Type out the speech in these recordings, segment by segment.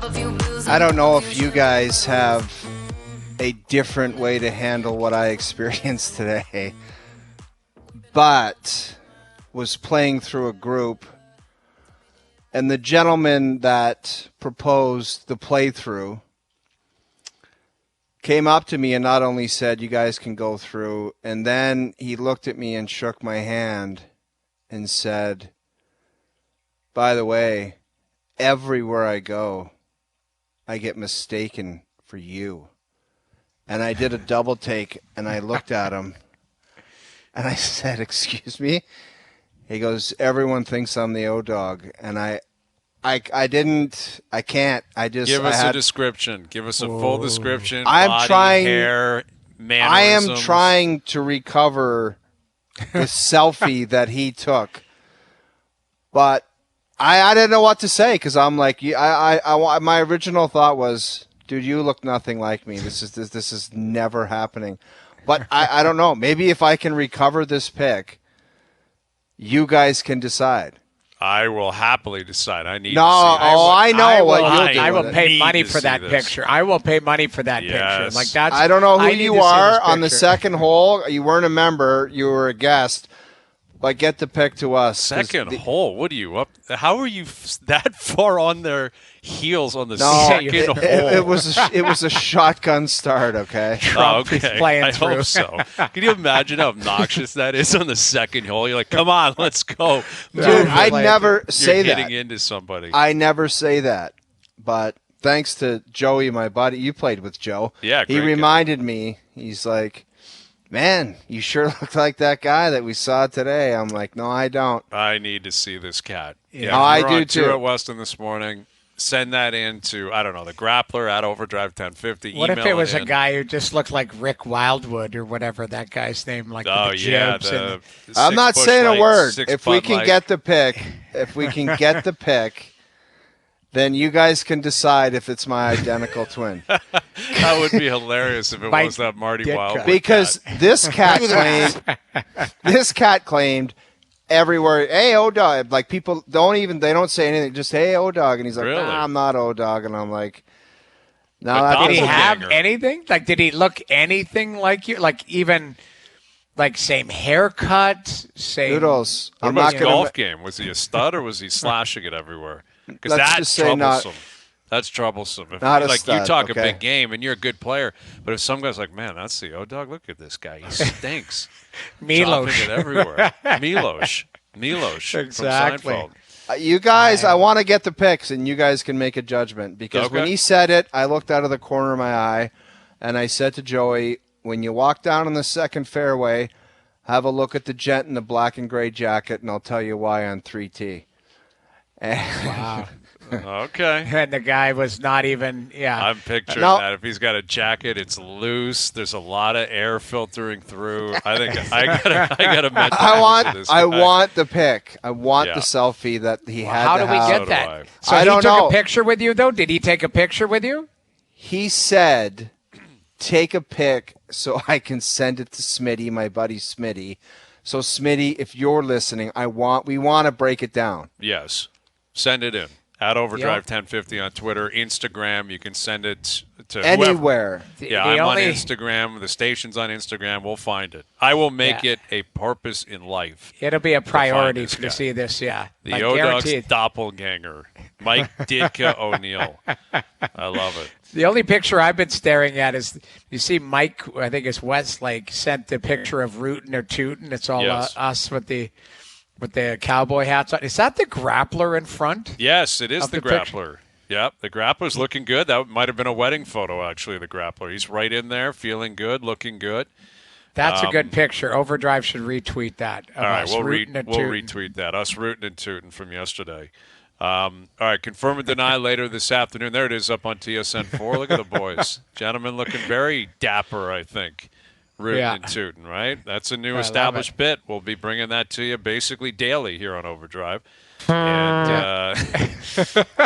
I don't know if you guys have a different way to handle what I experienced today, but was playing through a group, and the gentleman that proposed the playthrough came up to me and not only said, you guys can go through, and then he looked at me and shook my hand and said, by the way, everywhere I go, I get mistaken for you. And I did a double take, and I looked at him, and I said, excuse me? He goes, everyone thinks I'm the O-Dog. And I can't. Give us a description. Give us a full description. I'm body, trying, hair, mannerisms. I am trying to recover the selfie that he took. But I didn't know what to say because I'm like, my original thought was, dude, you look nothing like me. This is never happening. But I don't know. Maybe if I can recover this pic, you guys can decide. I will happily decide. I need no, to see this. I know what you'll do. I will pay money to for that see this. picture. I will pay money for that Yes. picture. Like that's. I don't know who I need you to see are this on the picture. second hole. You weren't a member. You were a guest. But get the pic to us. Second hole? What are you up? How are you that far on their heels on the No, second hole? it was a shotgun start. Okay. Trump is playing I through. hope so. Can you imagine how obnoxious that is on the second hole? You're like, come on, let's go. Dude, Move I it. never You're say that. hitting into somebody. I never say that. But thanks to Joey, my buddy, you played with Joe. Yeah, he great reminded me. He's like, man, you sure look like that guy that we saw today. I'm like, no, I don't. I need to see this cat. Yeah. Oh, I we're do on too. tour at Weston this morning. Send that in to, I don't know, the Grappler at Overdrive 1050. What if Email it was in. a guy who just looked like Rick Wildwood or whatever that guy's name, like Oh, with the yeah. jibs and The I'm not six saying Busch a Light, word. six If we Bud can Light. get the pic, then you guys can decide if it's my identical twin. That would be hilarious if it Mike was that Marty Ditka. Wildwood Because cat. this cat claimed everywhere, hey, O-Dog. Like, people they don't say anything, just, hey, O-Dog. And he's like, Really? nah, I'm not O-Dog. And I'm like, no, But that Did he doesn't have Doppelganger. anything? Like, did he look anything like you? Like, even, like, same haircut, same. Noodles. What I'm about not his going golf to. game? Was he a stud or was he slashing it everywhere? Because Let's that's just say not- troublesome. That's troublesome. If Not a like you stud, talk a okay. big game and you're a good player, but if some guy's like, man, that's the O-Dog. Look at this guy. He stinks. Chopping it Milos. everywhere. Milos Exactly. from Seinfeld. You guys, I want to get the pics, and you guys can make a judgment. Because when Okay. he said it, I looked out of the corner of my eye, and I said to Joey, when you walk down on the second fairway, have a look at the gent in the black and gray jacket, and I'll tell you why on 3T. Wow. Okay. And the guy was not even, yeah. I'm picturing No. that. If he's got a jacket, it's loose. There's a lot of air filtering through. I think I gotta mention I want the pic. I want Yeah. the selfie that he had How to do we have. get So do that? I. So I he don't took know. a picture with you, though? Did he take a picture with you? He said, take a pic so I can send it to Smitty, my buddy Smitty. So Smitty, if you're listening, we want to break it down. Yes. Send it in. At Overdrive 1050 on Twitter, Instagram. You can send it to whoever. Anywhere. Yeah, The I'm only- on Instagram. The station's on Instagram. We'll find it. I will make Yeah. it a purpose in life. It'll be a priority this to guy. see this, yeah. The Like, O-Dog's guaranteed. doppelganger, Mike Ditka O'Neill. I love it. The only picture I've been staring at is, you see Mike, I think it's Westlake, sent the picture of Rootin' or Tootin'. It's all Yes. us with the cowboy hats on. Is that the grappler in front? Yes, it is Of the the picture. grappler. Yep, the grappler's looking good. That might have been a wedding photo, actually, the grappler. He's right in there, feeling good, looking good. That's a good picture. Overdrive should retweet that. Of All right, us we'll rootin' and we'll tootin'. retweet that. Us rooting and tooting from yesterday. All right, confirm and deny later this afternoon. There it is up on TSN4. Look at the boys. Gentlemen looking very dapper, I think. Rooting Yeah. and tooting, right? That's a new love established it. bit. We'll be bringing that to you basically daily here on Overdrive. And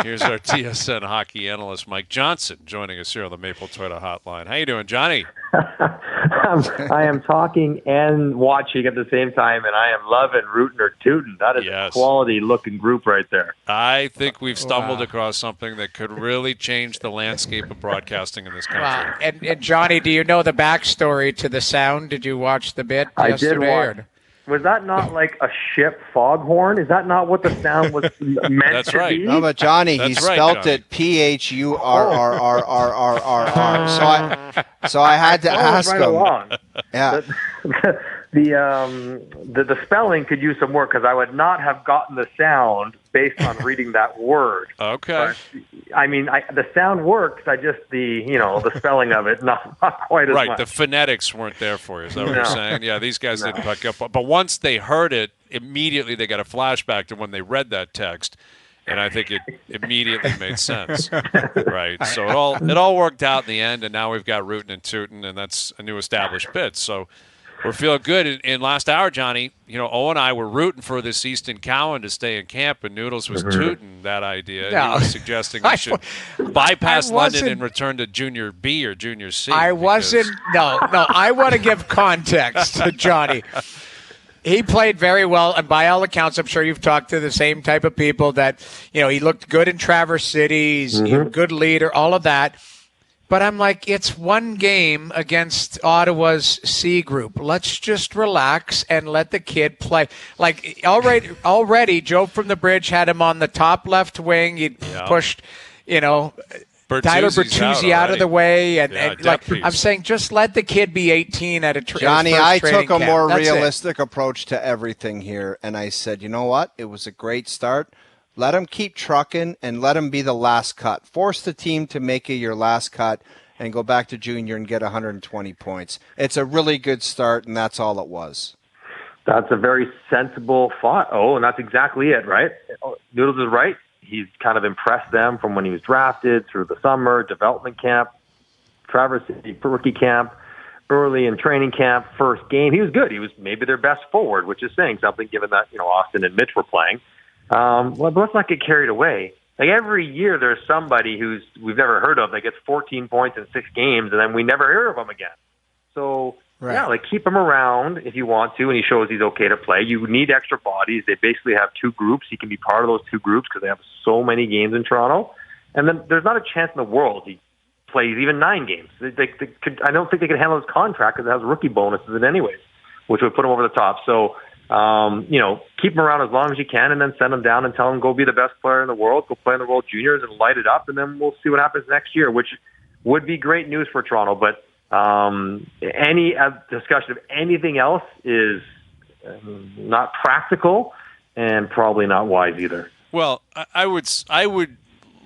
here's our TSN hockey analyst, Mike Johnson, joining us here on the Maple Toyota Hotline. How you doing, Johnny? I am talking and watching at the same time, and I am loving, rooting, or tooting. That is a quality-looking group right there. I think we've stumbled across something that could really change the landscape of broadcasting in this country. Wow. And Johnny, do you know the backstory to the sound? Did you watch the bit yesterday? I did watch. Was that not like a ship foghorn? Is that not what the sound was meant That's to right. be? No, but Johnny, he spelt Johnny. it PHURRRRRR. So I had to ask right him. Along. Yeah. The spelling could use some work because I would not have gotten the sound based on reading that word. Okay. But, I mean, the sound works. I just the spelling of it not quite as much. Right. The phonetics weren't there for you. Is that what you're saying? Yeah. These guys didn't pick up. But once they heard it, immediately they got a flashback to when they read that text. And I think it immediately made sense, right? So it all worked out in the end, and now we've got rootin' and tootin', and that's a new established bit. So we're feeling good. In last hour, Johnny, O and I were rooting for this Easton Cowan to stay in camp, and Noodles was tooting that idea. No. He was suggesting we should bypass London and return to Junior B or Junior C. I wasn't. No. I want to give context to Johnny. He played very well, and by all accounts, I'm sure you've talked to the same type of people that, he looked good in Traverse City, he's a good leader, all of that. But I'm like, it's one game against Ottawa's C group. Let's just relax and let the kid play. Like, already Joe from the Bridge had him on the top left wing. He pushed, Tyler Bertuzzi out of the way, and I'm saying, just let the kid be 18 at a Johnny, his first I training took a camp. more That's realistic approach to everything here, and I said, you know what? It was a great start. Let him keep trucking and let him be the last cut. Force the team to make it your last cut and go back to junior and get 120 points. It's a really good start, and that's all it was. That's a very sensible thought. Oh, and that's exactly it, right? Noodles is right. He's kind of impressed them from when he was drafted through the summer, development camp, Traverse City rookie camp, early in training camp, first game. He was good. He was maybe their best forward, which is saying something given that, Austin and Mitch were playing. But let's not get carried away. Like every year there's somebody who's we've never heard of that gets 14 points in 6 games, and then we never hear of them again. So, keep him around if you want to, and he shows he's okay to play. You need extra bodies. They basically have 2 groups. He can be part of those 2 groups because they have so many games in Toronto. And then there's not a chance in the world he plays even 9 games. I don't think they can handle his contract because it has rookie bonuses in anyways, which would put him over the top. So, keep him around as long as you can, and then send him down and tell him go be the best player in the world, go play in the World Juniors and light it up, and then we'll see what happens next year, which would be great news for Toronto. But any discussion of anything else is not practical and probably not wise either. Well, I would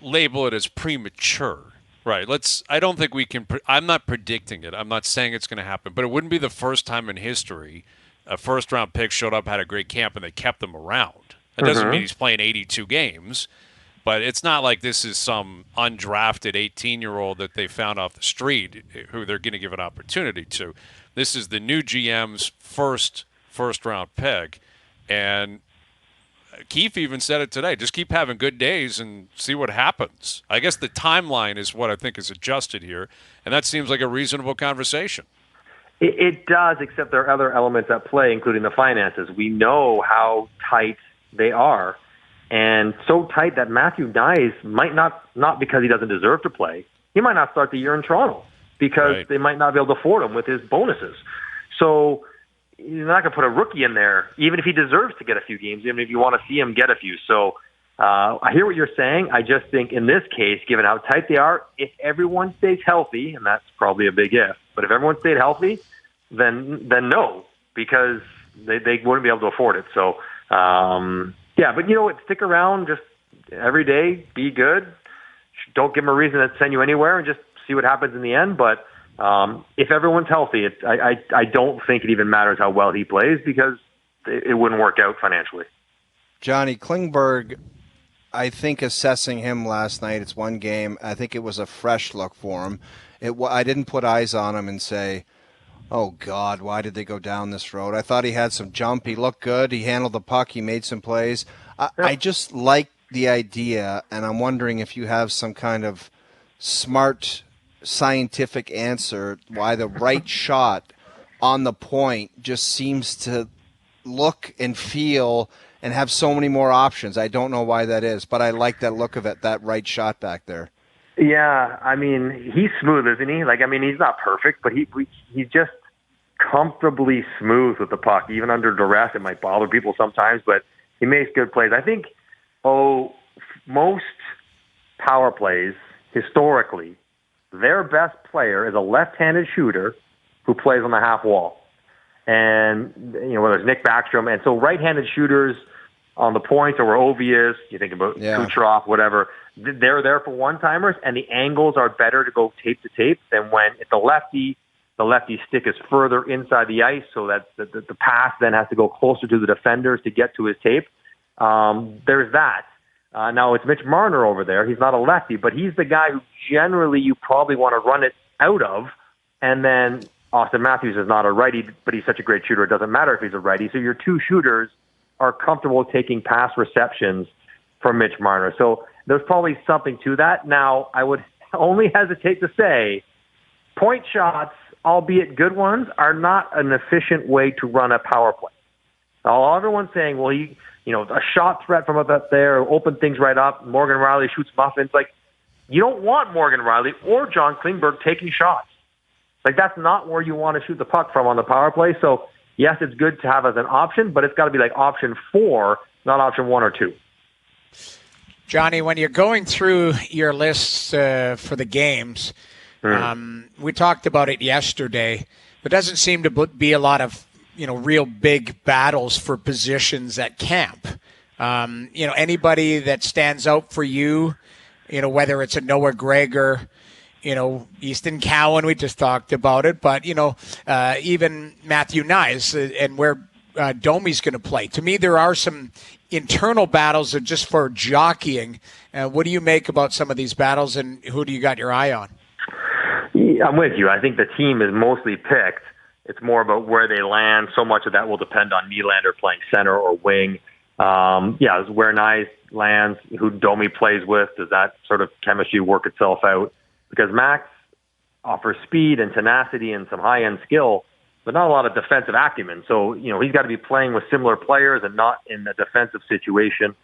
label it as premature. Right. I don't think we can. I'm not predicting it. I'm not saying it's going to happen, but it wouldn't be the first time in history a first-round pick showed up, had a great camp, and they kept him around. It doesn't mean he's playing 82 games, but it's not like this is some undrafted 18-year-old that they found off the street who they're going to give an opportunity to. This is the new GM's first-round pick, and Keefe even said it today. Just keep having good days and see what happens. I guess the timeline is what I think is adjusted here, and that seems like a reasonable conversation. It does, except there are other elements at play, including the finances. We know how tight they are, and so tight that Matthew Nyes might not because he doesn't deserve to play. He might not start the year in Toronto because they might not be able to afford him with his bonuses. So you're not going to put a rookie in there, even if he deserves to get a few games, even if you want to see him get a few. So I hear what you're saying. I just think in this case, given how tight they are, if everyone stays healthy, and that's probably a big if, but if everyone stayed healthy, then no, because they wouldn't be able to afford it. So, but you know what? Stick around just every day, be good. Don't give them a reason to send you anywhere, and just see what happens in the end. But if everyone's healthy, I don't think it even matters how well he plays because it wouldn't work out financially. Johnny Klingberg, I think assessing him last night, it's one game. I think it was a fresh look for him. I didn't put eyes on him and say, oh, God, why did they go down this road? I thought he had some jump. He looked good. He handled the puck. He made some plays. I just like the idea, and I'm wondering if you have some kind of smart scientific answer why the right shot on the point just seems to look and feel and have so many more options. I don't know why that is, but I like that look of it, that right shot back there. Yeah, I mean, he's smooth, isn't he? Like, I mean, he's not perfect, but he's just comfortably smooth with the puck. Even under duress, it might bother people sometimes, but he makes good plays. I think, most power plays, historically, their best player is a left-handed shooter who plays on the half wall. And, whether it's Nick Backstrom. And so right-handed shooters on the points, or where Ovi is, you think about Kucherov, whatever, they're there for one-timers, and the angles are better to go tape to tape than when it's a lefty. The lefty stick is further inside the ice, so that the pass then has to go closer to the defenders to get to his tape. There's that. Now, it's Mitch Marner over there. He's not a lefty, but he's the guy who generally you probably want to run it out of. And then Austin Matthews is not a righty, but he's such a great shooter, it doesn't matter if he's a righty. So your two shooters are comfortable taking pass receptions from Mitch Marner. So there's probably something to that. Now, I would only hesitate to say point shots, albeit good ones, are not an efficient way to run a power play. Now, everyone's saying, well, a shot threat from up there, open things right up. Morgan Rielly shoots muffins. Like, you don't want Morgan Rielly or John Klingberg taking shots. Like, that's not where you want to shoot the puck from on the power play. So, yes, it's good to have as an option, but it's got to be like option 4, not option 1 or 2. Johnny, when you're going through your lists for the games, we talked about it yesterday. There doesn't seem to be a lot of real big battles for positions at camp. Anybody that stands out for you, whether it's a Noah Gregor, Easton Cowan, we just talked about it, but, even Matthew Nyes and where Domi's going to play. To me, there are some internal battles that just for jockeying. What do you make about some of these battles, and who do you got your eye on? I'm with you. I think the team is mostly picked. It's more about where they land. So much of that will depend on Nylander playing center or wing. Where Nyes lands, who Domi plays with, does that sort of chemistry work itself out? Because Max offers speed and tenacity and some high-end skill, but not a lot of defensive acumen. So, he's got to be playing with similar players and not in a defensive situation.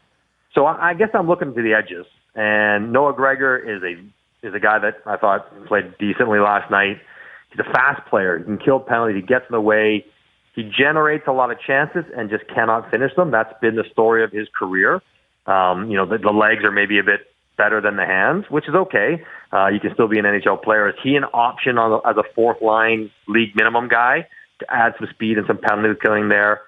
So I guess I'm looking to the edges. And Noah Gregor is a guy that I thought played decently last night. He's a fast player. He can kill penalties. He gets in the way. He generates a lot of chances and just cannot finish them. That's been the story of his career. The legs are maybe a bit better than the hands, which is okay. You can still be an NHL player. Is he an option as a fourth-line league minimum guy to add some speed and some penalty killing there?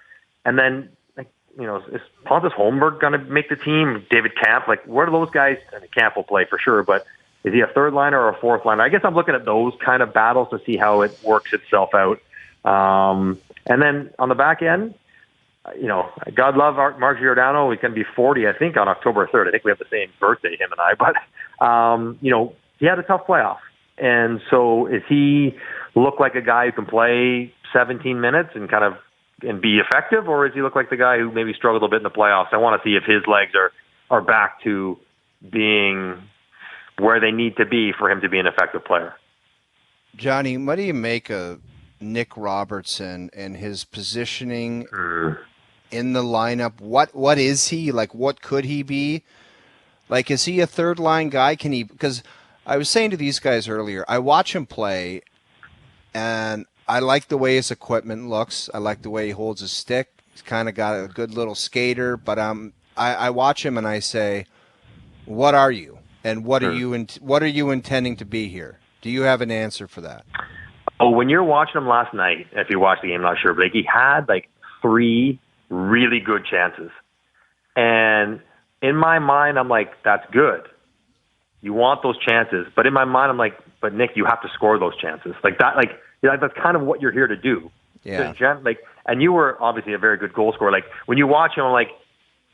And then, is Pontus Holmberg going to make the team? David Kampf? Where do those guys? I mean, Kampf will play for sure, but is he a third liner or a fourth liner? I guess I'm looking at those kind of battles to see how it works itself out. And then on the back end, God love Mark Giordano. He's going to be 40, I think, on October 3rd. I think we have the same birthday, him and I. But, he had a tough playoff. And so is he look like a guy who can play 17 minutes and be effective, or does he look like the guy who maybe struggled a bit in the playoffs? I want to see if his legs are back to being where they need to be for him to be an effective player. Johnny, what do you make of Nick Robertson and his positioning in the lineup? What is he? What could he be? Is he a third-line guy? Can he? Because I was saying to these guys earlier, I watch him play, and I like the way his equipment looks. I like the way he holds his stick. He's kind of got a good little skater. But I watch him and I say, what are you? And what are you intending to be here? Do you have an answer for that? Oh, when you're watching him last night, if you watched the game, I'm not sure, but he had 3 really good chances. And in my mind, I'm like, that's good. You want those chances. But in my mind, I'm like, but Nick, you have to score those chances. That's kind of what you're here to do. Yeah. And you were obviously a very good goal scorer. When you watch him, I'm like,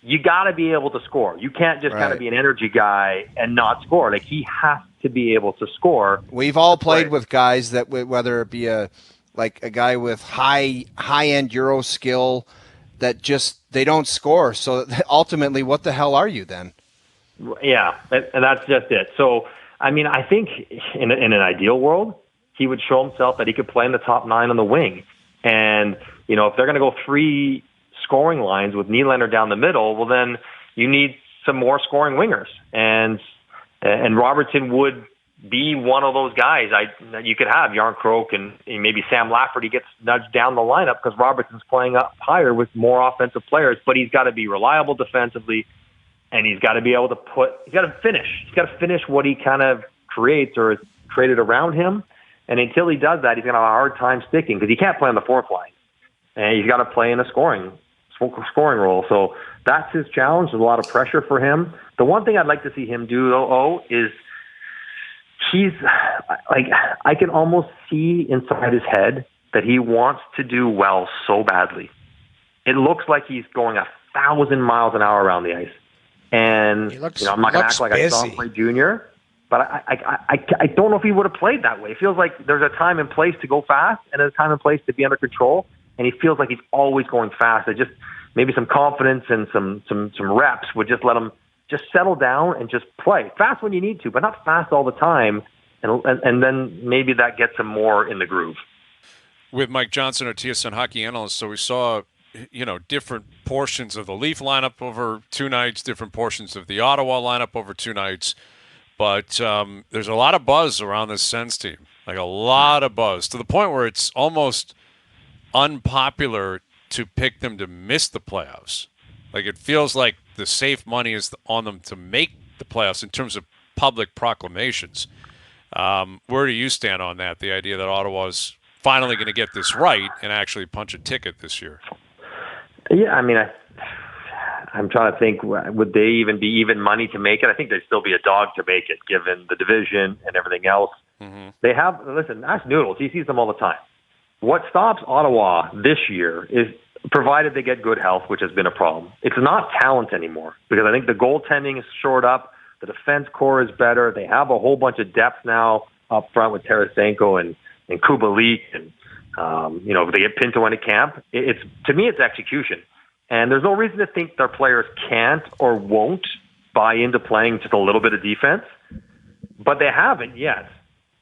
you got to be able to score. You can't just kind of be an energy guy and not score. He has to be able to score. We've all played with guys that, whether it be a guy with high-end Euro skill that just they don't score. So ultimately, what the hell are you then? Yeah, and that's just it. So, I mean, I think in an ideal world, he would show himself that he could play in the top 9 on the wing. And, if they're going to go 3 scoring lines with Nylander down the middle, well, then you need some more scoring wingers. And Robertson would be one of those guys that you could have. Yarncroke and maybe Sam Lafferty gets nudged down the lineup because Robertson's playing up higher with more offensive players, but he's got to be reliable defensively, and he's got to be able to finish. He's got to finish what he kind of creates or is created around him. And until he does that, he's going to have a hard time sticking because he can't play on the fourth line. And he's got to play in a scoring role. So that's his challenge. There's a lot of pressure for him. The one thing I'd like to see him do, though, is he's like, I can almost see inside his head that he wants to do well so badly. It looks like he's going 1,000 miles an hour around the ice. And I'm not going to act like I saw him play junior, but I don't know if he would have played that way. It feels like there's a time and place to go fast and a time and place to be under control. And he feels like he's always going fast. Just maybe some confidence and some reps would just let him just settle down and just play fast when you need to, but not fast all the time. And then maybe that gets him more in the groove. With Mike Johnson, our TSN hockey analyst, so we saw, different portions of the Leaf lineup over 2 nights, different portions of the Ottawa lineup over 2 nights. But there's a lot of buzz around this Sens team, like a lot of buzz, to the point where it's almost unpopular to pick them to miss the playoffs. Like, it feels like the safe money is on them to make the playoffs in terms of public proclamations. Where do you stand on that, the idea that Ottawa's finally going to get this right and actually punch a ticket this year? Yeah, I mean, I'm trying to think, would they even be even money to make it? I think they'd still be a dog to make it, given the division and everything else. Mm-hmm. They have, listen, ask Noodles. He sees them all the time. What stops Ottawa this year is, provided they get good health, which has been a problem, it's not talent anymore, because I think the goaltending is shored up. The defense core is better. They have a whole bunch of depth now up front with Tarasenko and Kubalik, and if they get Pinto into camp, to me, it's execution. And there's no reason to think their players can't or won't buy into playing just a little bit of defense, but they haven't yet.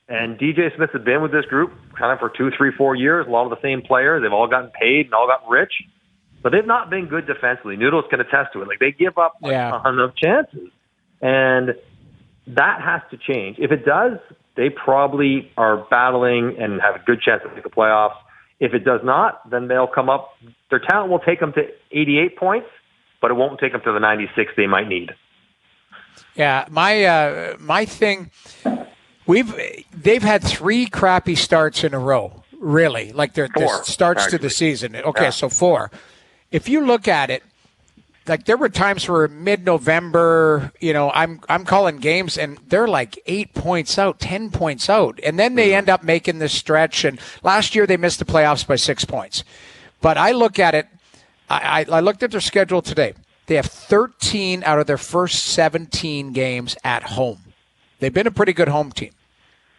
And DJ Smith has been with this group kind of for 2, 3, 4 years. A lot of the same players. They've all gotten paid and all gotten rich, but they've not been good defensively. Noodles can attest to it. Like, they give up a ton of chances, and that has to change. If it does, they probably are battling and have a good chance to make the playoffs. If it does not, then they'll come up. Their talent will take them to 88 points, but it won't take them to the 96 they might need. Yeah, my thing. They've had 3 crappy starts in a row, really. Like their starts to the season. Okay, so 4. If you look at it, like there were times where mid-November, I'm calling games and they're like 8 points out, 10 points out, and then they end up making this stretch. And last year they missed the playoffs by 6 points. But I look at it. I looked at their schedule today. They have 13 out of their first 17 games at home. They've been a pretty good home team.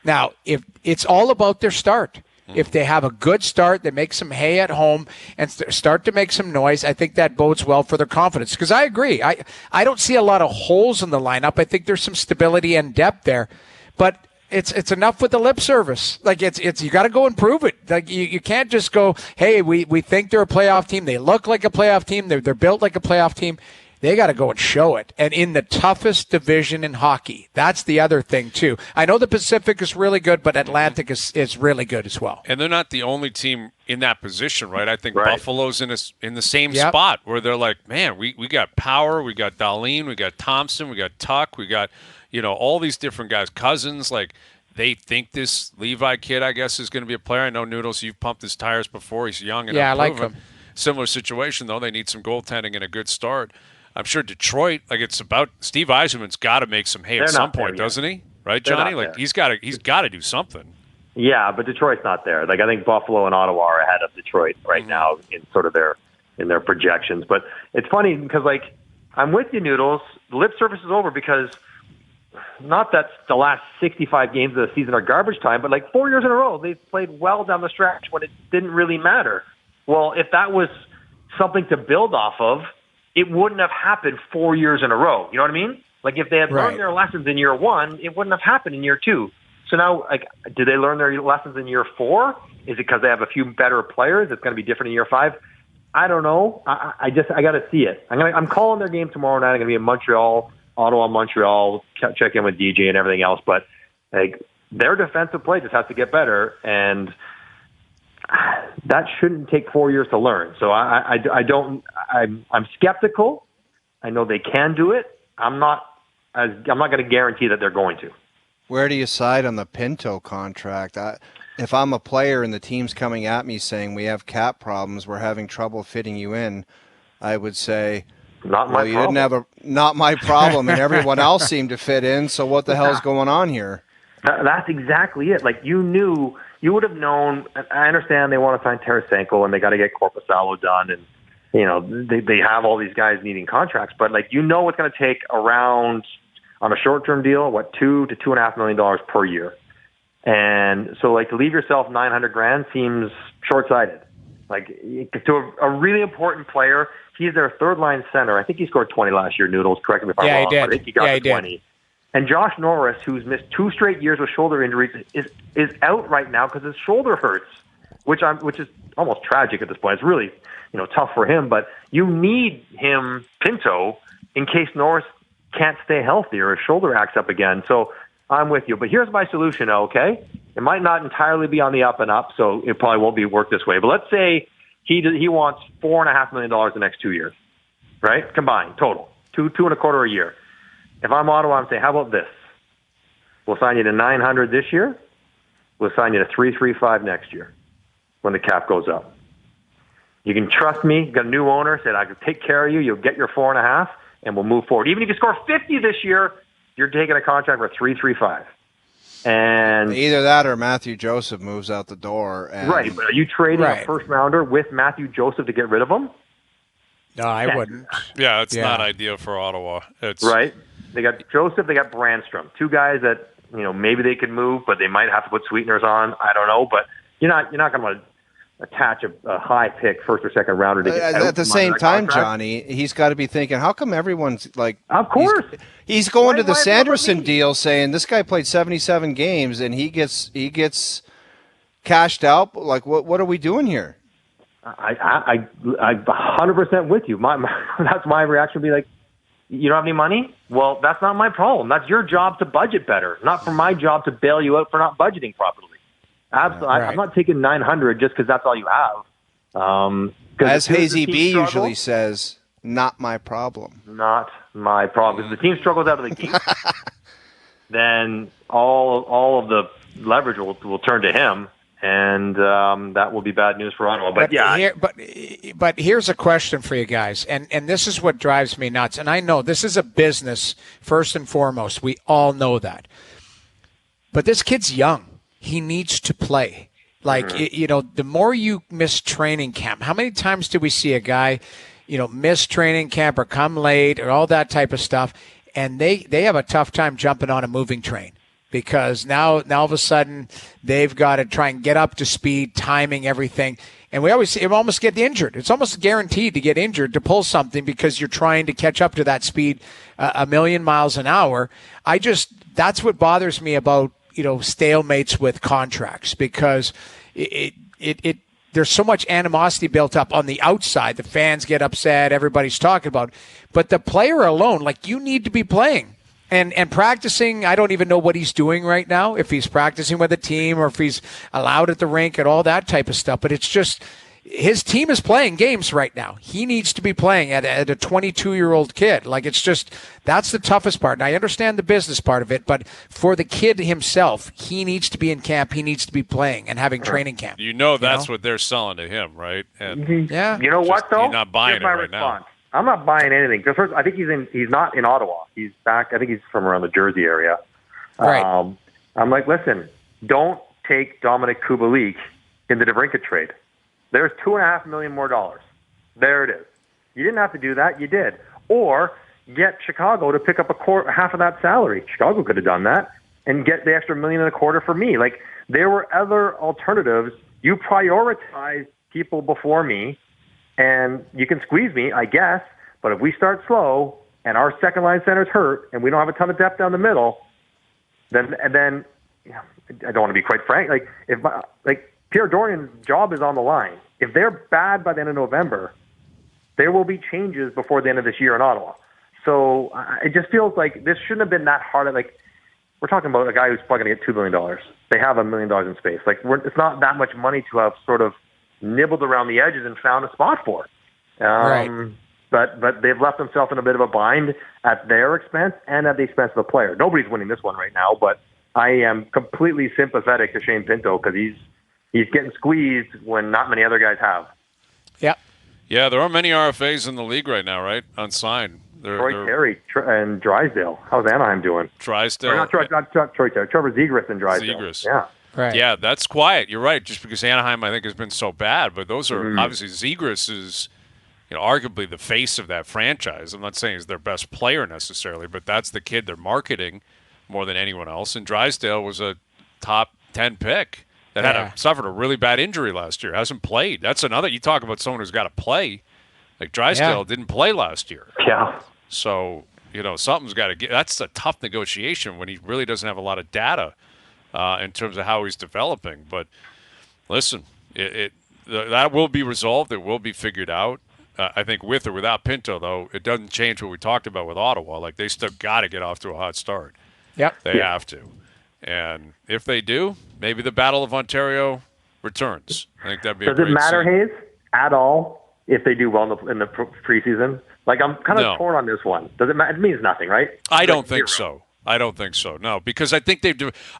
Now, if it's all about their start. If they have a good start, they make some hay at home and start to make some noise, I think that bodes well for their confidence. Because I agree. I don't see a lot of holes in the lineup. I think there's some stability and depth there. But it's enough with the lip service. Like, it's you got to go and prove it. Like, you can't just go, hey, we think they're a playoff team. They look like a playoff team. They're built like a playoff team. They got to go and show it. And in the toughest division in hockey. That's the other thing, too. I know the Pacific is really good, but Atlantic is really good as well. And they're not the only team in that position, right? I think Buffalo's in the same spot where they're like, man, we got Power, we got Dahlin, we got Thompson, we got Tuck, we got, all these different guys. Cousins, like, they think this Levi kid, I guess, is going to be a player. I know, Noodles, you've pumped his tires before. He's young and unproven. I like him. Similar situation, though. They need some goaltending and a good start. I'm sure Detroit, like, it's about Steve Yzerman's got to make some hay at some point, doesn't he? Right, Johnny? Like, he's got to do something. Yeah, but Detroit's not there. Like, I think Buffalo and Ottawa are ahead of Detroit right now in sort of their projections. But it's funny because, like, I'm with you, Noodles. The lip service is over because not that the last 65 games of the season are garbage time, but like 4 years in a row, they've played well down the stretch when it didn't really matter. Well, if that was something to build off of, it wouldn't have happened 4 years in a row. You know what I mean? Like if they had learned their lessons in year 1, it wouldn't have happened in year 2. So now, like, did they learn their lessons in year 4? Is it because they have a few better players? It's going to be different in year 5. I don't know. I got to see it. I'm calling their game tomorrow night. I'm going to be in Montreal, Ottawa, Montreal, check in with DJ and everything else. But like their defensive play just has to get better, and that shouldn't take 4 years to learn. So I'm skeptical. I know they can do it. I'm not going to guarantee that they're going to. Where do you side on the Pinto contract? If I'm a player and the team's coming at me saying we have cap problems, we're having trouble fitting you in, I would say, not my problem. Not my problem, and everyone else seemed to fit in. So what the hell's going on here? That's exactly it. Like you would have known. I understand they want to sign Tarasenko and they got to get Korpisalo done, and you know they have all these guys needing contracts. But like it's going to take around on a short-term deal, $2 to $2.5 million per year. And so, like, to leave yourself $900,000 seems short-sighted. Like, to a really important player, he's their third-line center. I think he scored 20 last year, Noodles. Correct me if I'm wrong. He did. I think he got 20. And Josh Norris, who's missed 2 straight years with shoulder injuries, is out right now because his shoulder hurts, which is almost tragic at this point. It's really, tough for him. But you need him, Pinto, in case Norris can't stay healthy or his shoulder acts up again. So I'm with you. But here's my solution, okay? It might not entirely be on the up and up, so it probably won't be work this way. But let's say he wants $4.5 million the next 2 years, right? Combined, total. Two and a quarter a year. If I'm Ottawa, I'm saying, how about this? We'll sign you to $900 this year. We'll sign you to $335 next year when the cap goes up. You can trust me. You've got a new owner. Said, I can take care of you. You'll get your 4.5, and we'll move forward. Even if you score 50 this year, you're taking a contract for $335. And either that or Matthew Joseph moves out the door. Right, but are you trading a first rounder with Matthew Joseph to get rid of him? No, I wouldn't. Yeah, it's not ideal for Ottawa. Right. They got Joseph, they got Brandstrom. 2 guys that, maybe they could move, but they might have to put sweeteners on. I don't know, but you're not going to attach a high pick first or second rounder to get at the same time, contract. Johnny, he's got to be thinking, how come everyone's like, of course, he's going to the Sanderson deal saying this guy played 77 games and he gets cashed out. Like, what are we doing here? I 100% with you. That's my reaction would be like, you don't have any money? Well, that's not my problem. That's your job to budget better, not for my job to bail you out for not budgeting properly. Absolutely. Right. I'm not taking $900 just because that's all you have. As Hazy B usually says, not my problem. Not my problem. If the team struggles out of the gate, then all of the leverage will turn to him, and that will be bad news for Ottawa. But here's a question for you guys, and this is what drives me nuts. And I know this is a business first and foremost. We all know that. But this kid's young. He needs to play. Like, the more you miss training camp, how many times do we see a guy, miss training camp or come late or all that type of stuff, and they have a tough time jumping on a moving train because now all of a sudden they've got to try and get up to speed, timing everything. And we always see him almost get injured. It's almost guaranteed to get injured to pull something because you're trying to catch up to that speed a million miles an hour. That's what bothers me about stalemates with contracts because there's so much animosity built up on the outside. The fans get upset. Everybody's talking about it. But the player alone, like, you need to be playing and practicing. I don't even know what he's doing right now, if he's practicing with a team or if he's allowed at the rink and all that type of stuff. But it's just his team is playing games right now. He needs to be playing at a 22-year-old kid. Like, it's just, that's the toughest part. And I understand the business part of it, but for the kid himself, he needs to be in camp. He needs to be playing and having training camp. That's what they're selling to him, right? And yeah. You know what, though? You're not buying it right response. Now. I'm not buying anything. First, I think he's not in Ottawa. He's back. I think he's from around the Jersey area. Right. I'm like, listen, don't take Dominic Kubalik in the DeBrincat trade. There's $2.5 million more. There it is. You didn't have to do that. You did. Or get Chicago to pick up half of that salary. Chicago could have done that and get the extra $1.25 million for me. Like, there were other alternatives. You prioritized people before me, And you can squeeze me, I guess, but if we start slow and our second line center's hurt and we don't have a ton of depth down the middle, then yeah, I don't want to be quite frank. Like Pierre Dorian's job is on the line. If they're bad by the end of November, there will be changes before the end of this year in Ottawa. So it just feels like this shouldn't have been that hard. Like, we're talking about a guy who's probably going to get $2 million. They have $1 million in space. Like, it's not that much money to have sort of nibbled around the edges and found a spot for. Right. But they've left themselves in a bit of a bind at their expense and at the expense of the player. Nobody's winning this one right now, but I am completely sympathetic to Shane Pinto because he's getting squeezed when not many other guys have. Yep. Yeah, there are many RFAs in the league right now, right? Unsigned. Troy Terry and Drysdale. How's Anaheim doing? Drysdale. Or not Troy Terry. Trevor Zegras and Drysdale. Zegras. Yeah. Right. Yeah, that's quiet. You're right. Just because Anaheim, I think, has been so bad, but those are obviously Zegras is, arguably the face of that franchise. I'm not saying he's their best player necessarily, but that's the kid they're marketing more than anyone else. And Drysdale was a top 10 pick that suffered a really bad injury last year. Hasn't played. That's another. You talk about someone who's got to play. Like Drysdale didn't play last year. Yeah. So something's got to get. That's a tough negotiation when he really doesn't have a lot of data in terms of how he's developing. But listen, that will be resolved. It will be figured out. I think with or without Pinto, though, it doesn't change what we talked about with Ottawa. Like, they still got to get off to a hot start. Yep. They have to. And if they do, maybe the Battle of Ontario returns. I think that'd be Does a it great matter, scene. Hayes, at all if they do well in the preseason? Like, I'm kind of No. torn on this one. Does it matter? It means nothing, right? I don't Zero. think so. I don't think so. No, because I think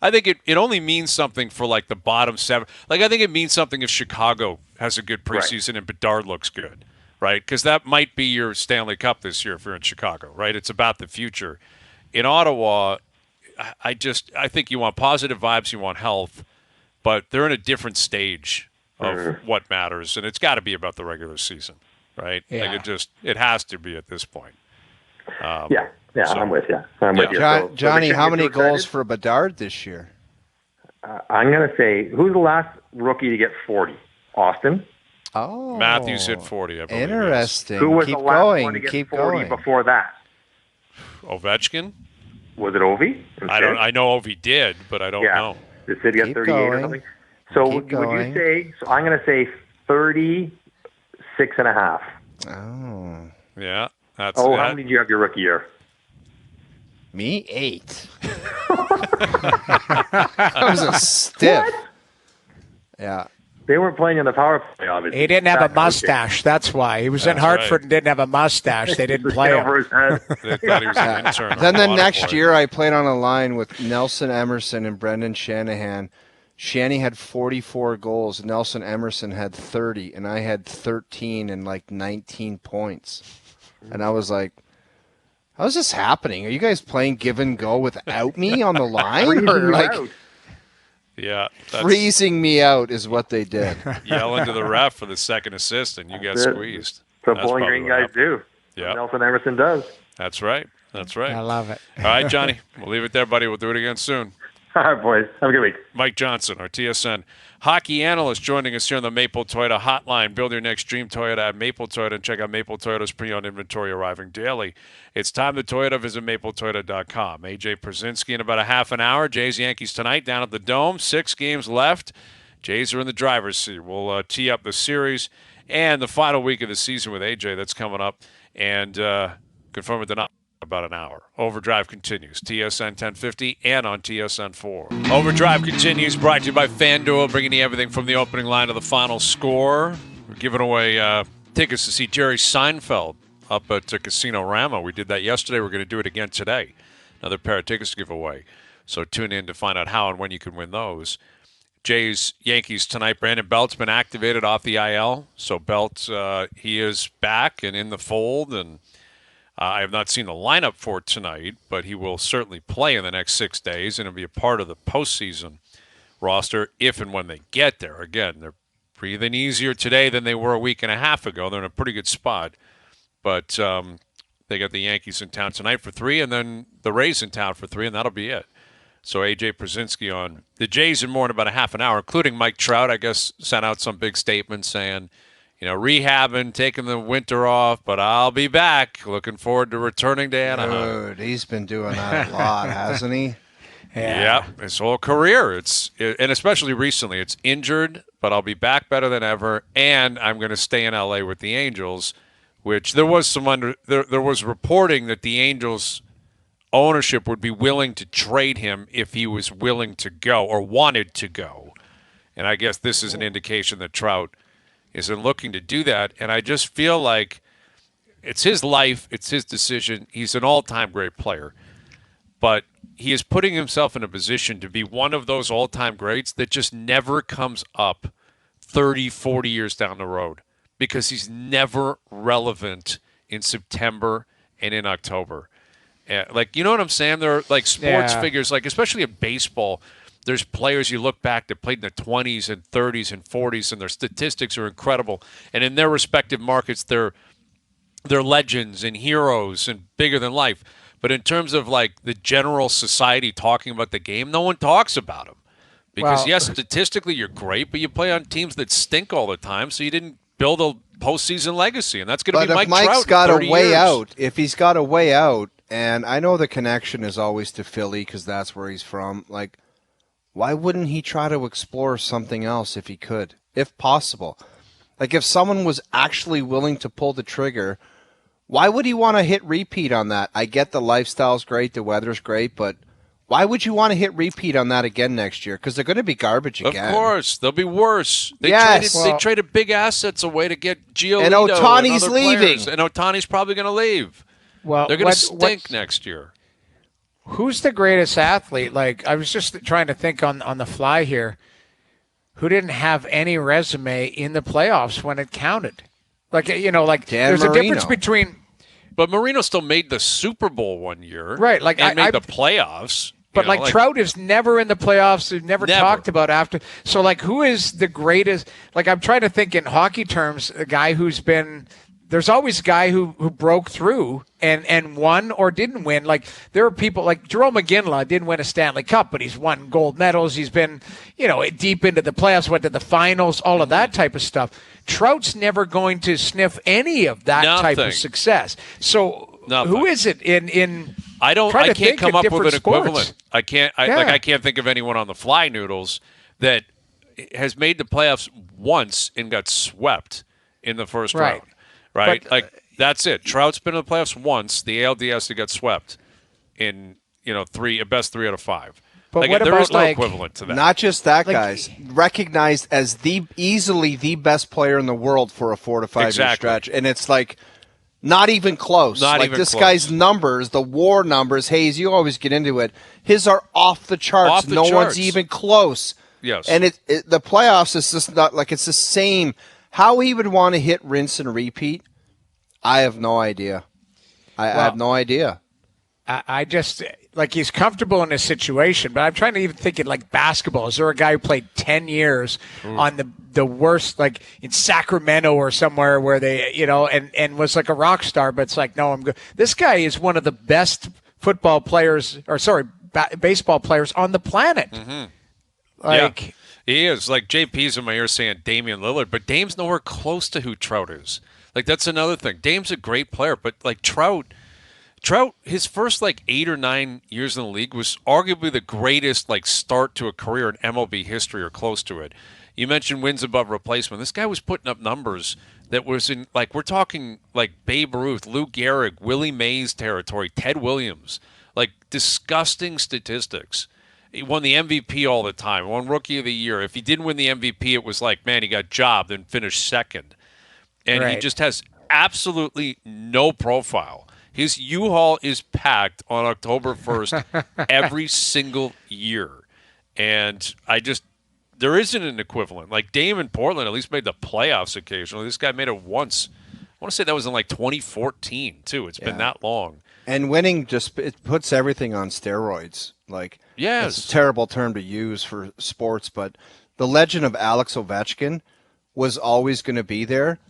I think it only means something for like the bottom seven. Like, I think it means something if Chicago has a good preseason and Bedard looks good, right? Because that might be your Stanley Cup this year if you're in Chicago, right? It's about the future. In Ottawa, I think you want positive vibes, you want health, but they're in a different stage of what matters, and it's got to be about the regular season, right? Yeah. Like, it has to be at this point. Yeah, So- I'm with you. I'm with you. So Johnny, they how shouldn't many get too goals excited. for Bedard this year? I'm going to say, who's the last rookie to get 40? Austin. Oh, Matthews hit 40, I believe. yes. Interesting. Who was Keep the last going. one to get Keep 40 going. before that? Ovechkin? Was it Ovi? I know Ovi did, but I don't Yeah. know. Did Sid get Keep 38 or going. something? So Keep would you going. say? So I'm going to say 36 and a half. Oh, Yeah, that's Oh, that. how many did you have your rookie year? me 8. That was a stiff. Yeah. They weren't playing in the power play, obviously. He didn't have a That's okay. mustache. That's why. He was in That's Hartford right. and didn't have a mustache. They didn't play Over him. his head. They thought he was an intern. Then on the Waterboy. next year, I played on a line with Nelson Emerson and Brendan Shanahan. Shanny had 44 goals. Nelson Emerson had 30, and I had 13 and like 19 points. And I was like, how's this happening? Are you guys playing give and go without me on the line? Freezing Or you like out. Yeah, that's freezing me out is what they did. yelling to the ref for the second assist, and you got That's it. squeezed. So That's Bowling probably Green what guys happened. do. Yeah. Nelson Emerson does. That's right. That's right. I love it. All right, Johnny, we'll leave it there, buddy. We'll do it again soon. All right, boys. Have a good week. Mike Johnson, our TSN hockey analyst, joining us here on the Maple Toyota Hotline. Build your next dream Toyota at Maple Toyota and check out Maple Toyota's pre-owned inventory arriving daily. It's time to Toyota. Visit mapletoyota.com. AJ Przinsky in about a half an hour. Jays Yankees tonight down at the Dome. 6 games left. Jays are in the driver's seat. We'll tee up the series and the final week of the season with AJ that's coming up and confirm it tonight. About an hour. Overdrive continues. TSN 1050 and on TSN 4. Overdrive continues, brought to you by FanDuel, bringing you everything from the opening line to the final score. We're giving away tickets to see Jerry Seinfeld up at Casino Rama. We did that yesterday. We're going to do it again today. Another pair of tickets to give away. So tune in to find out how and when you can win those. Jays, Yankees tonight. Brandon Belt's been activated off the IL. So Belt, he is back and in the fold, and I have not seen the lineup for tonight, but he will certainly play in the next 6 days, and it'll be a part of the postseason roster if and when they get there. Again, they're breathing easier today than they were a week and a half ago. They're in a pretty good spot, but they got the Yankees in town tonight for 3, and then the Rays in town for 3, and that'll be it. So A.J. Przinsky on the Jays in more in about a half an hour, including Mike Trout, I guess, sent out some big statement saying, rehabbing, taking the winter off, but I'll be back. Looking forward to returning to Anaheim. Dude, he's been doing that a lot, hasn't he? Yeah, his whole career. And especially recently, it's injured, but I'll be back better than ever, and I'm going to stay in LA with the Angels, which there was there was reporting that the Angels ownership would be willing to trade him if he was willing to go or wanted to go. And I guess this is an indication that Trout isn't looking to do that. And I just feel like it's his life, it's his decision. He's an all-time great player. But he is putting himself in a position to be one of those all-time greats that just never comes up 30, 40 years down the road because he's never relevant in September and in October. Like, you know what I'm saying? There are like sports figures, like especially in baseball, there's players you look back that played in the 20s and 30s and 40s, and their statistics are incredible. And in their respective markets, they're legends and heroes and bigger than life. But in terms of like the general society talking about the game, no one talks about them. Because, yes, statistically you're great, but you play on teams that stink all the time, so you didn't build a postseason legacy. And that's going to be Mike Trout in 30 Mike's got a way years. out, if he's got a way out, and I know the connection is always to Philly because that's where he's from, like, why wouldn't he try to explore something else if he could, if possible? Like, if someone was actually willing to pull the trigger, why would he want to hit repeat on that? I get the lifestyle's great, the weather's great, but why would you want to hit repeat on that again next year? Because they're going to be garbage again. Of course. They'll be worse. They traded big assets away to get Giolito and Ohtani's and leaving. Players, and Ohtani's probably going to leave. Well, they're going to stink next year. Who's the greatest athlete? Like, I was just trying to think on the fly here. Who didn't have any resume in the playoffs when it counted? Like, there's a difference between. But Marino still made the Super Bowl one year. Right. Like, and made the playoffs. But, Trout is never in the playoffs. We've never talked about after. So, like, who is the greatest? Like, I'm trying to think in hockey terms, a guy who's been – there's always a guy who broke through and won or didn't win. Like, there are people like Jerome McGinley didn't win a Stanley Cup, but he's won gold medals. He's been, deep into the playoffs, went to the finals, all of that type of stuff. Trout's never going to sniff any of that type of success. So who is it in I can't come up with an equivalent. I can't think of anyone on the fly, Noodles, that has made the playoffs once and got swept in the first round. Right? But, that's it. Trout's been in the playoffs once. The ALDS got swept in, best 3 out of 5. But what there about, is no equivalent to that. Not just that, guys. Recognized as easily the best player in the world for a 4 to 5 year stretch. And it's like not even close. Guy's numbers, the WAR numbers, Hayes, you always get into it. His are off the charts. No one's even close. Yes. And the playoffs is just not like it's the same. How he would want to hit rinse and repeat, I have no idea. I have no idea. I just, he's comfortable in his situation, but I'm trying to even think it like basketball. Is there a guy who played 10 years on the worst, like in Sacramento or somewhere where they, and was like a rock star, but it's like, no, I'm good. This guy is one of the best football players, baseball players on the planet. Mm-hmm. He is. Like, JP's in my ear saying Damian Lillard, but Dame's nowhere close to who Trout is. Like, that's another thing. Dame's a great player, but, like, Trout, his first, 8 or 9 years in the league was arguably the greatest, start to a career in MLB history or close to it. You mentioned wins above replacement. This guy was putting up numbers that was in, we're talking, Babe Ruth, Lou Gehrig, Willie Mays territory, Ted Williams. Disgusting statistics. He won the MVP all the time, won Rookie of the Year. If he didn't win the MVP, it was he got jobbed and finished second. And he just has absolutely no profile. His U-Haul is packed on October 1st every single year. And there isn't an equivalent. Like Dame in Portland at least made the playoffs occasionally. This guy made it once. I want to say that was in 2014, too. It's been that long. And winning it puts everything on steroids. Yes. It's a terrible term to use for sports, but the legend of Alex Ovechkin was always going to be there.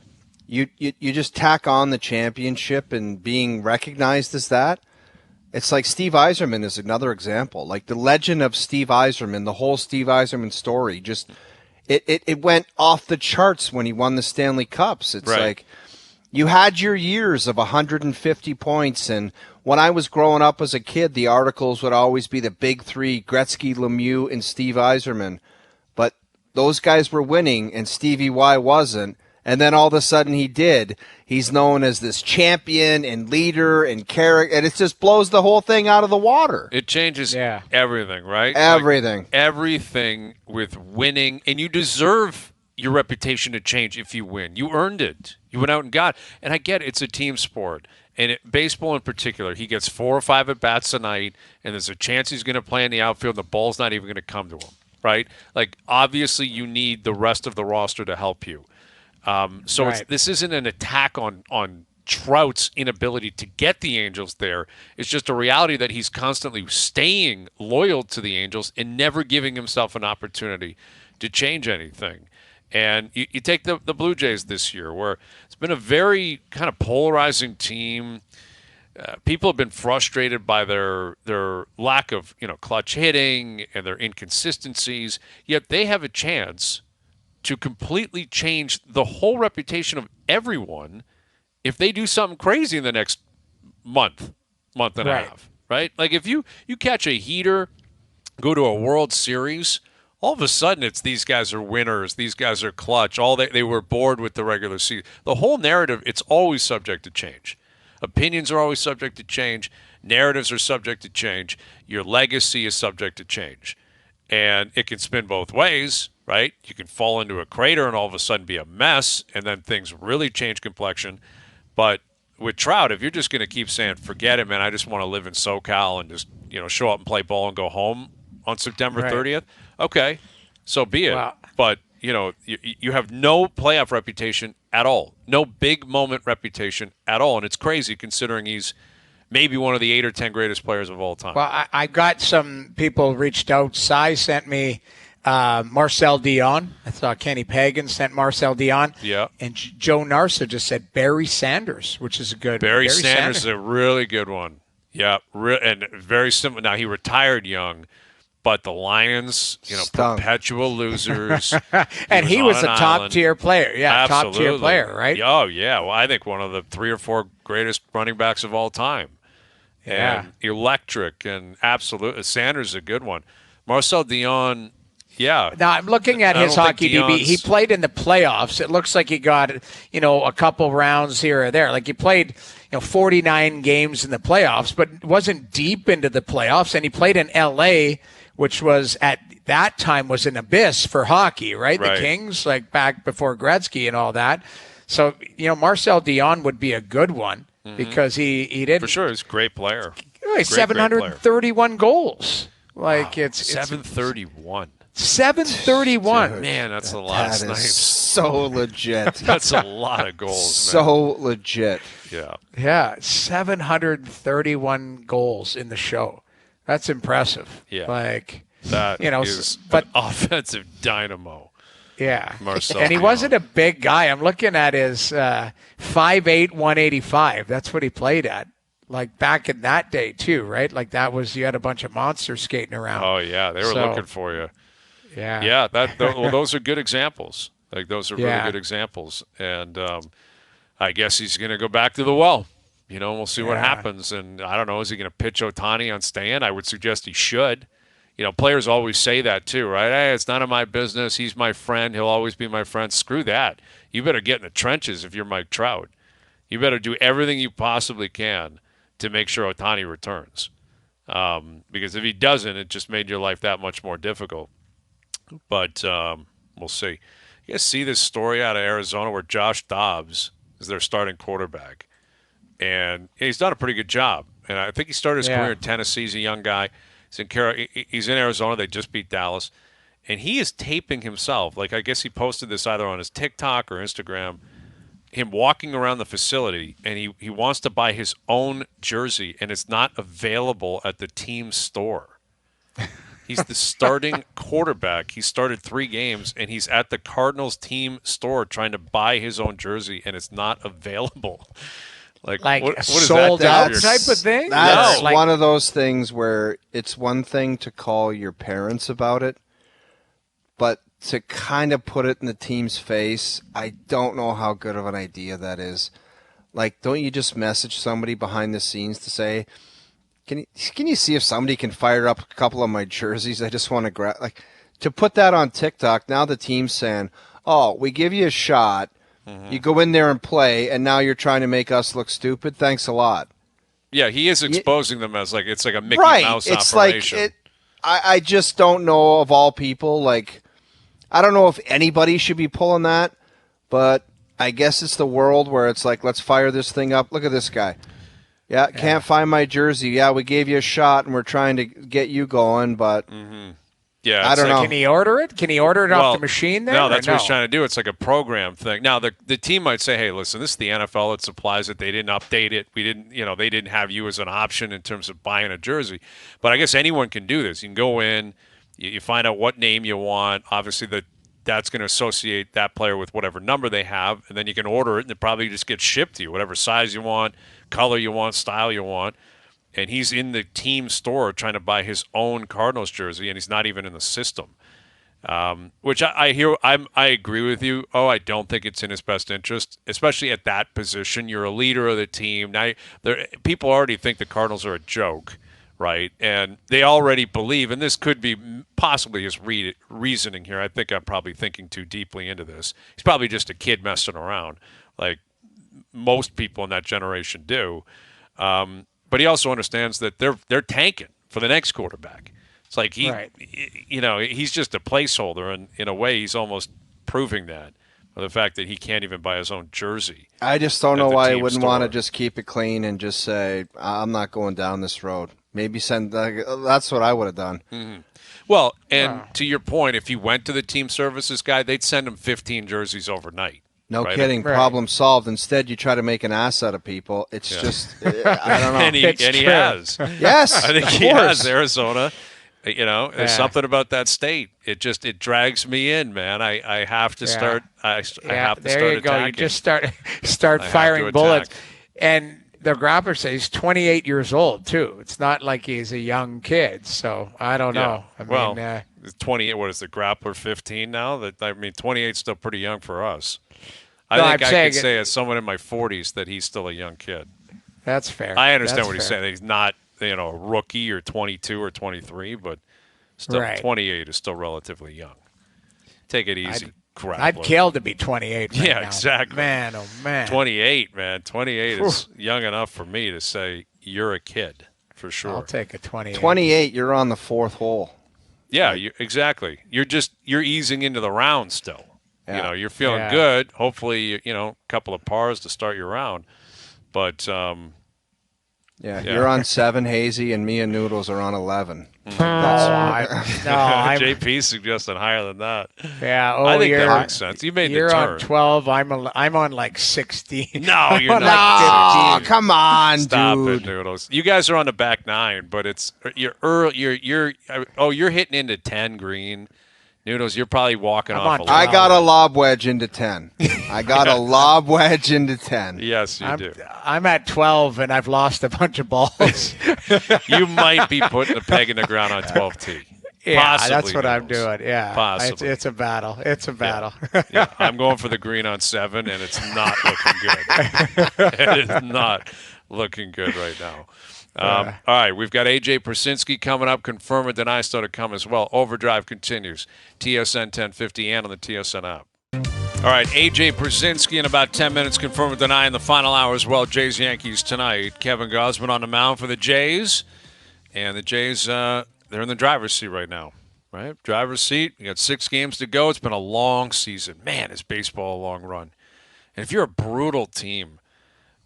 You just tack on the championship and being recognized as that. It's like Steve Yzerman is another example. Like the legend of Steve Yzerman, the whole Steve Yzerman story, just it went off the charts when he won the Stanley Cups. It's Right. like you had your years of 150 points, and when I was growing up as a kid, the articles would always be the big three: Gretzky, Lemieux, and Steve Yzerman. But those guys were winning, and Stevie Y wasn't. And then all of a sudden he did. He's known as this champion and leader and character, and it just blows the whole thing out of the water. It changes Yeah. everything, right? Everything. Like, everything with winning, and you deserve your reputation to change if you win. You earned it. You went out and got it. And I get it, it's a team sport. And baseball in particular, he gets 4 or 5 at-bats a night, and there's a chance he's going to play in the outfield, and the ball's not even going to come to him, right? Like, obviously you need the rest of the roster to help you. So Right. this isn't an attack on Trout's inability to get the Angels there. It's just a reality that he's constantly staying loyal to the Angels and never giving himself an opportunity to change anything. And you take the Blue Jays this year, where it's been a very kind of polarizing team. People have been frustrated by their lack of clutch hitting and their inconsistencies. Yet they have a chance to completely change the whole reputation of everyone if they do something crazy in the next month and a Right. half, right? Like if you catch a heater, go to a World Series, all of a sudden it's these guys are winners, these guys are clutch, they were bored with the regular season. The whole narrative, it's always subject to change. Opinions are always subject to change. Narratives are subject to change. Your legacy is subject to change. And it can spin both ways, right? You can fall into a crater and all of a sudden be a mess, and then things really change complexion. But with Trout, if you're just going to keep saying, forget it, man, I just want to live in SoCal and just show up and play ball and go home on September Right. 30th, okay, so be it. Wow. But, you have no playoff reputation at all, no big moment reputation at all. And it's crazy considering he's maybe one of the 8 or 10 greatest players of all time. Well, I got some people reached out. Cy sent me Marcel Dion. I thought Kenny Pagan sent Marcel Dion. Yeah. And Joe Narsa just said Barry Sanders, which is a good. Barry Sanders is a really good one. Yeah, and very simple. Now, he retired young, but the Lions, Stunk. perpetual losers. And he was on a an top island. tier player. Yeah, top tier Absolutely. player, right? Oh, yeah. Well, I think one of the 3 or 4 greatest running backs of all time. Yeah. And electric and absolute. Sanders is a good one. Marcel Dion, yeah. Now I'm looking at I his don't think hockey DB. He Dion's- played in the playoffs. It looks like he got a couple rounds here or there. Like he played 49 games in the playoffs, but wasn't deep into the playoffs. And he played in LA, which was at that time was an abyss for hockey, right? Right. The Kings, like back before Gretzky and all that. So Marcel Dion would be a good one because he didn't. For sure, he's a great player. He's 731 goals. Like it's 731. 731. Man, that's a lot That of is snipes. so legit. That's a lot of goals, So legit. man. Yeah. Yeah, 731 goals in the show. That's impressive. Yeah. like That is but an offensive dynamo. yeah, Marcel and he Dion. wasn't a big guy. I'm looking at his 5'8", 185. That's what he played at. Like back in that day too, right? Like that was you had a bunch of monsters skating around. Oh, yeah. They were So- looking for you. yeah, Yeah, those are good examples. Like those are really Yeah. good examples, and I guess he's going to go back to the well. We'll see what Yeah. happens. And I don't know, is he going to pitch Ohtani on staying? I would suggest he should. Players always say that too, right? Hey, it's none of my business. He's my friend. He'll always be my friend. Screw that. You better get in the trenches if you're Mike Trout. You better do everything you possibly can to make sure Ohtani returns. Because if he doesn't, it just made your life that much more difficult. But we'll see. You guys see this story out of Arizona where Josh Dobbs is their starting quarterback. And he's done a pretty good job. And I think he started his Yeah. career in Tennessee. He's a young guy. He's in Arizona. They just beat Dallas. And he is taping himself. Like, I guess he posted this either on his TikTok or Instagram, him walking around the facility. And he wants to buy his own jersey, and it's not available at the team store. He's the starting quarterback. He started 3 games, and he's at the Cardinals team store trying to buy his own jersey, and it's not available. Like what is sold that? out type of thing. That's Like- one of those things where it's one thing to call your parents about it, but to kind of put it in the team's face, I don't know how good of an idea that is. Like, don't you just message somebody behind the scenes to say, can you see if somebody can fire up a couple of my jerseys? I just want to grab, like, to put that on TikTok. Now the team's saying, oh, we give you a shot. You go in there and play, and now you're trying to make us look stupid. Thanks a lot. Yeah, he is exposing them as like it's like a Mickey Right. Mouse It's operation. like I just don't know, of all people. Like, I don't know if anybody should be pulling that, but I guess it's the world where it's like, let's fire this thing up. Look at this guy. Yeah, can't find my jersey. Yeah, we gave you a shot, and we're trying to get you going, but Yeah, I it's don't like- know. Can he order it? Can he order it off the machine there? No, or that's what he's trying to do. It's like a program thing. Now, the team might say, hey, listen, this is the NFL that supplies it. They didn't update it. We didn't, they didn't have you as an option in terms of buying a jersey. But I guess anyone can do this. You can go in, you find out what name you want. Obviously, that's going to associate that player with whatever number they have, and then you can order it, and it probably just gets shipped to you, whatever size you want, color you want, style you want. And he's in the team store trying to buy his own Cardinals jersey, and he's not even in the system. Which I hear. I agree with you. Oh, I don't think it's in his best interest, especially at that position. You're a leader of the team. Now, people already think the Cardinals are a joke, right? And they already believe, and this could be possibly his reasoning here. I think I'm probably thinking too deeply into this. He's probably just a kid messing around, like most people in that generation do. But he also understands that they're tanking for the next quarterback. It's like he's just a placeholder, and in a way, he's almost proving that by the fact that he can't even buy his own jersey. I just don't know the why I team wouldn't want to store. just keep it clean and just say, I'm not going down this road. Maybe that's what I would have done. Well, and to your point, if he went to the team services guy, they'd send him 15 jerseys overnight. No right? kidding. Right. Problem solved. Instead, you try to make an ass out of people. It's just, I don't know. And he It's true. has. Yes, I think of he course. has. Arizona. There's Yeah. something about that state. It drags me in, man. I have to start. I have to there start you go. attacking. You just start I have firing to bullets. attack. And the Grappler says he's 28 years old too. It's not like he's a young kid. So I don't know. I well, mean, 28. What is the Grappler 15 now? 28 is still pretty young for us. No, I think I'm I saying could say as someone in my 40s that he's still a young kid. that's fair. I understand That's what he's fair. saying. He's not a rookie or 22 or 23, but still Right. 28 is still relatively young. Take it easy, Grappler. I'd kill to be 28. Right Yeah, now. exactly. Man, oh man. 28, man. 28 is young enough for me to say you're a kid for sure. I'll take a 28. 28, you're on the fourth hole. Yeah, exactly. You're easing into the round still. Yeah. You're feeling Yeah. good. Hopefully, a couple of pars to start your round. But Yeah, Yeah. you're on 7, Hazy, and me and Noodles are on 11. I'm, JP suggested higher than that. yeah. Oh, I think you're, that makes sense. You made you're the on turn. 12. I'm on like 16. No, you're I'm on not. like Oh, 15. come on, Stop dude. it, Noodles. You guys are on the back nine, but you're early. You're hitting into 10 green. Noodles, you're probably walking I'm off. on a I little. got a lob wedge into 10. I got a lob wedge into 10. Yes, you do. I'm at 12 and I've lost a bunch of balls. You might be putting a peg in the ground on 12T. Yeah, Possibly, that's what I'm Noodles. doing. Yeah, Possibly. It's a battle. It's a battle. Yeah, I'm going for the green on 7, and it's not looking good. It is not looking good right now. All right, we've got AJ Persinski coming up. Confirm or deny still to come as well. Overdrive continues. TSN 1050 and on the TSN app. All right, AJ Persinski in about 10 minutes. Confirm or deny in the final hour as well. Jays Yankees tonight. Kevin Gausman on the mound for the Jays. And the Jays, they're in the driver's seat right now. Right? Driver's seat. You got 6 games to go. It's been a long season. Man, is baseball a long run. And if you're a brutal team,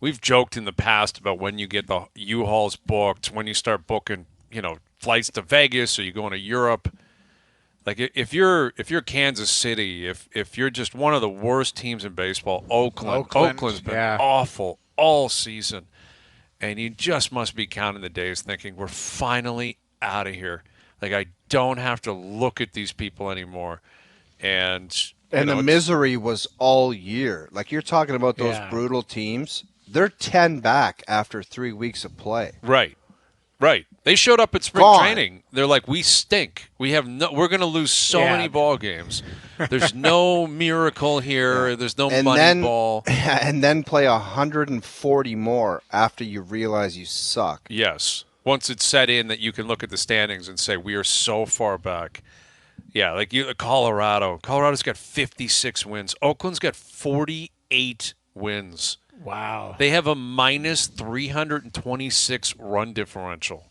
we've joked in the past about when you get the U-Hauls booked, when you start booking, flights to Vegas or you going to Europe. Like if you're Kansas City, if you're just one of the worst teams in baseball, Oakland's been awful all season, and you just must be counting the days, thinking we're finally out of here. Like I don't have to look at these people anymore, and And the misery was all year. Like you're talking about those brutal teams. They're 10 back after 3 weeks of play. Right. They showed up at spring Gone. training. They're like, we stink. We're going to lose so Yeah. many ball games. There's no miracle here. There's no And money then, ball. and then play 140 more after you realize you suck. Yes. Once it's set in that you can look at the standings and say, we are so far back. Yeah, like Colorado. Colorado's got 56 wins. Oakland's got 48 wins. Wow. They have a minus 326 run differential.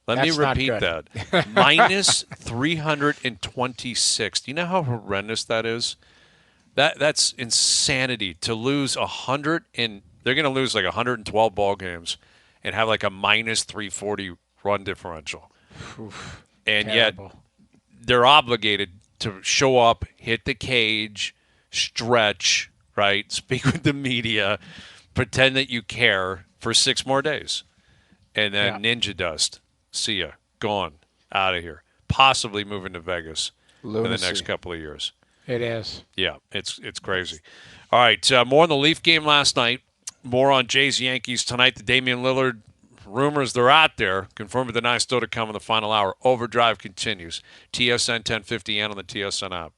Let That's me not repeat good. that. Minus 326. Do you know how horrendous that is? That's insanity to lose 100 and they're going to lose like 112 ball games and have like a minus 340 run differential. And Terrible. yet they're obligated to show up, hit the cage, stretch, right? Speak with the media, pretend that you care for 6 more days. And then ninja dust. See ya. Gone. Out of here. Possibly moving to Vegas in the Lunacy. next couple of years. It is. Yeah, it's crazy. All right, more on the Leaf game last night. More on Jays Yankees tonight. The Damian Lillard rumors, they're out there. Confirmed or denied, still to come in the final hour. Overdrive continues. TSN 1050 and on the TSN app.